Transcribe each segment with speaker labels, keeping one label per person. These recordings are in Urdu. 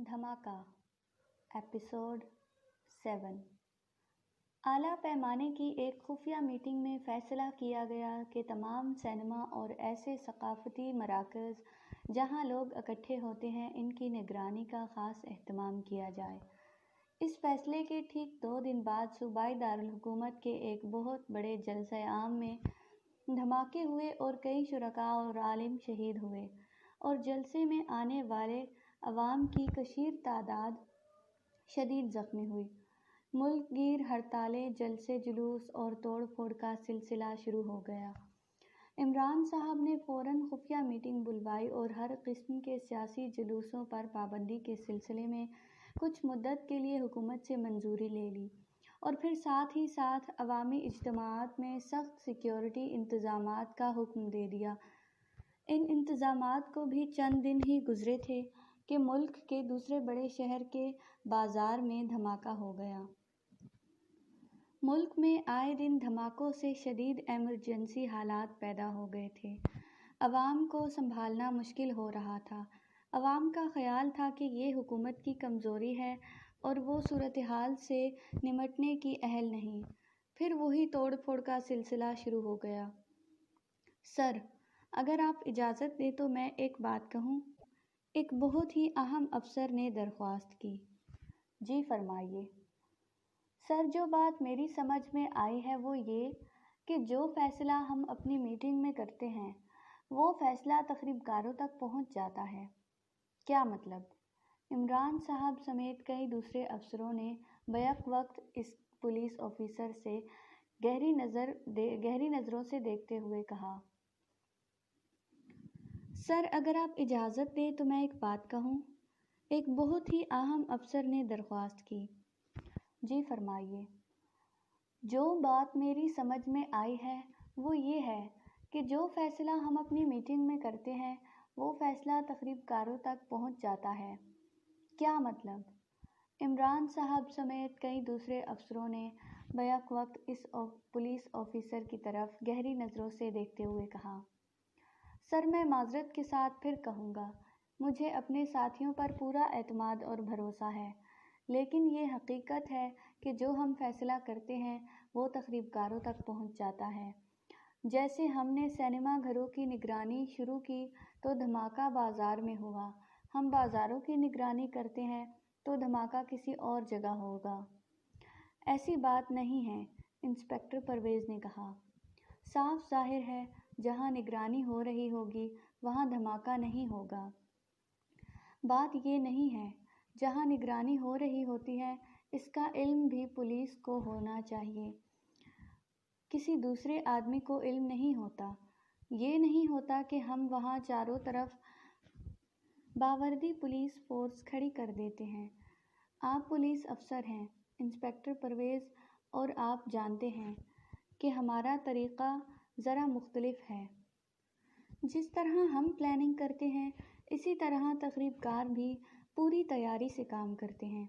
Speaker 1: دھماکہ ایپیسوڈ 7 اعلیٰ پیمانے کی ایک خفیہ میٹنگ میں فیصلہ کیا گیا کہ تمام سینما اور ایسے ثقافتی مراکز جہاں لوگ اکٹھے ہوتے ہیں ان کی نگرانی کا خاص اہتمام کیا جائے۔ اس فیصلے کے ٹھیک 2 دن بعد صوبائی دارالحکومت کے ایک بہت بڑے جلسہ عام میں دھماکے ہوئے اور کئی شرکاء اور عالم شہید ہوئے اور جلسے میں آنے والے عوام کی کثیر تعداد شدید زخمی ہوئی۔ ملک گیر ہڑتالیں، جلسے، جلوس اور توڑ پھوڑ کا سلسلہ شروع ہو گیا۔ عمران صاحب نے فوراً خفیہ میٹنگ بلوائی اور ہر قسم کے سیاسی جلوسوں پر پابندی کے سلسلے میں کچھ مدت کے لیے حکومت سے منظوری لے لی اور پھر ساتھ ہی ساتھ عوامی اجتماعات میں سخت سیکیورٹی انتظامات کا حکم دے دیا۔ ان انتظامات کو بھی چند دن ہی گزرے تھے کہ ملک کے دوسرے بڑے شہر کے بازار میں دھماکہ ہو گیا۔ ملک میں آئے دن دھماکوں سے شدید ایمرجنسی حالات پیدا ہو گئے تھے۔ عوام کو سنبھالنا مشکل ہو رہا تھا۔ عوام کا خیال تھا کہ یہ حکومت کی کمزوری ہے اور وہ صورتحال سے نمٹنے کی اہل نہیں۔ پھر وہی توڑ پھوڑ کا سلسلہ شروع ہو گیا۔ سر، اگر آپ اجازت دیں تو میں ایک بات کہوں؟ ایک بہت ہی اہم افسر نے درخواست کی۔ جی فرمائیے۔ سر، جو بات میری سمجھ میں آئی ہے وہ یہ کہ جو فیصلہ ہم اپنی میٹنگ میں کرتے ہیں وہ فیصلہ تخریب کاروں تک پہنچ جاتا ہے۔ کیا مطلب؟ عمران صاحب سمیت کئی دوسرے افسروں نے بیک وقت اس پولیس آفیسر سے گہری نظروں سے دیکھتے ہوئے کہا۔ سر، اگر آپ اجازت دیں تو میں ایک بات کہوں؟ ایک بہت ہی اہم افسر نے درخواست کی۔ جی فرمائیے۔ جو بات میری سمجھ میں آئی ہے وہ یہ ہے کہ جو فیصلہ ہم اپنی میٹنگ میں کرتے ہیں وہ فیصلہ تخریب کاروں تک پہنچ جاتا ہے۔ کیا مطلب؟ عمران صاحب سمیت کئی دوسرے افسروں نے بیک وقت اس پولیس آفیسر کی طرف گہری نظروں سے دیکھتے ہوئے کہا۔ سر، میں معذرت کے ساتھ پھر کہوں گا، مجھے اپنے ساتھیوں پر پورا اعتماد اور بھروسہ ہے، لیکن یہ حقیقت ہے کہ جو ہم فیصلہ کرتے ہیں وہ تخریب کاروں تک پہنچ جاتا ہے۔ جیسے ہم نے سینما گھروں کی نگرانی شروع کی تو دھماکہ بازار میں ہوا، ہم بازاروں کی نگرانی کرتے ہیں تو دھماکہ کسی اور جگہ ہوگا۔ ایسی بات نہیں ہے، انسپکٹر پرویز نے کہا۔ صاف ظاہر ہے جہاں نگرانی ہو رہی ہوگی وہاں دھماکہ نہیں ہوگا۔ بات یہ نہیں ہے، جہاں نگرانی ہو رہی ہوتی ہے اس کا علم بھی پولیس کو ہونا چاہیے، کسی دوسرے آدمی کو علم نہیں ہوتا۔ یہ نہیں ہوتا کہ ہم وہاں چاروں طرف باوردی پولیس فورس کھڑی کر دیتے ہیں۔ آپ پولیس افسر ہیں، انسپکٹر پرویز، اور آپ جانتے ہیں کہ ہمارا طریقہ ذرا مختلف ہے۔ جس طرح ہم پلاننگ کرتے ہیں اسی طرح تخریب کار بھی پوری تیاری سے کام کرتے ہیں۔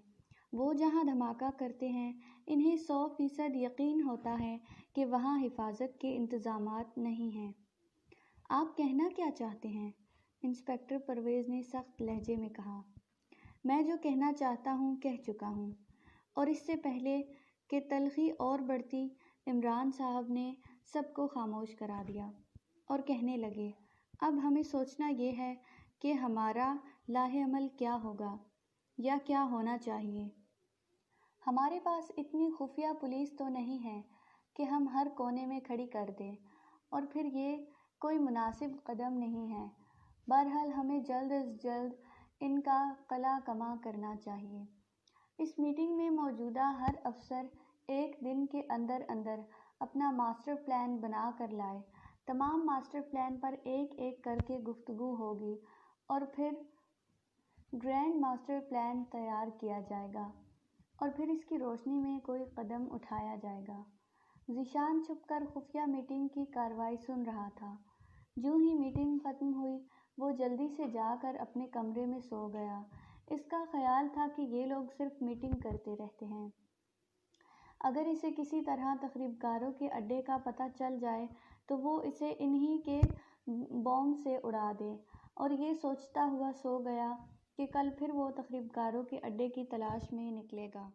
Speaker 1: وہ جہاں دھماکہ کرتے ہیں انہیں 100% یقین ہوتا ہے کہ وہاں حفاظت کے انتظامات نہیں ہیں۔ آپ کہنا کیا چاہتے ہیں؟ انسپکٹر پرویز نے سخت لہجے میں کہا۔ میں جو کہنا چاہتا ہوں کہہ چکا ہوں۔ اور اس سے پہلے کہ تلخی اور بڑھتی، عمران صاحب نے سب کو خاموش کرا دیا اور کہنے لگے، اب ہمیں سوچنا یہ ہے کہ ہمارا لاہ عمل کیا ہوگا یا کیا ہونا چاہیے۔ ہمارے پاس اتنی خفیہ پولیس تو نہیں ہے کہ ہم ہر کونے میں کھڑی کر دیں، اور پھر یہ کوئی مناسب قدم نہیں ہے۔ بہرحال ہمیں جلد از جلد ان کا قلع کما کرنا چاہیے۔ اس میٹنگ میں موجود ہر افسر 1 دن کے اندر اندر اپنا ماسٹر پلان بنا کر لائے۔ تمام ماسٹر پلان پر ایک ایک کر کے گفتگو ہوگی اور پھر گرینڈ ماسٹر پلان تیار کیا جائے گا اور پھر اس کی روشنی میں کوئی قدم اٹھایا جائے گا۔ ذیشان چھپ کر خفیہ میٹنگ کی کارروائی سن رہا تھا۔ جوں ہی میٹنگ ختم ہوئی وہ جلدی سے جا کر اپنے کمرے میں سو گیا۔ اس کا خیال تھا کہ یہ لوگ صرف میٹنگ کرتے رہتے ہیں، اگر اسے کسی طرح تخریب کاروں کے اڈے کا پتہ چل جائے تو وہ اسے انہی کے بوم سے اڑا دے، اور یہ سوچتا ہوا سو گیا کہ کل پھر وہ تقریب کاروں کے اڈے کی تلاش میں نکلے گا۔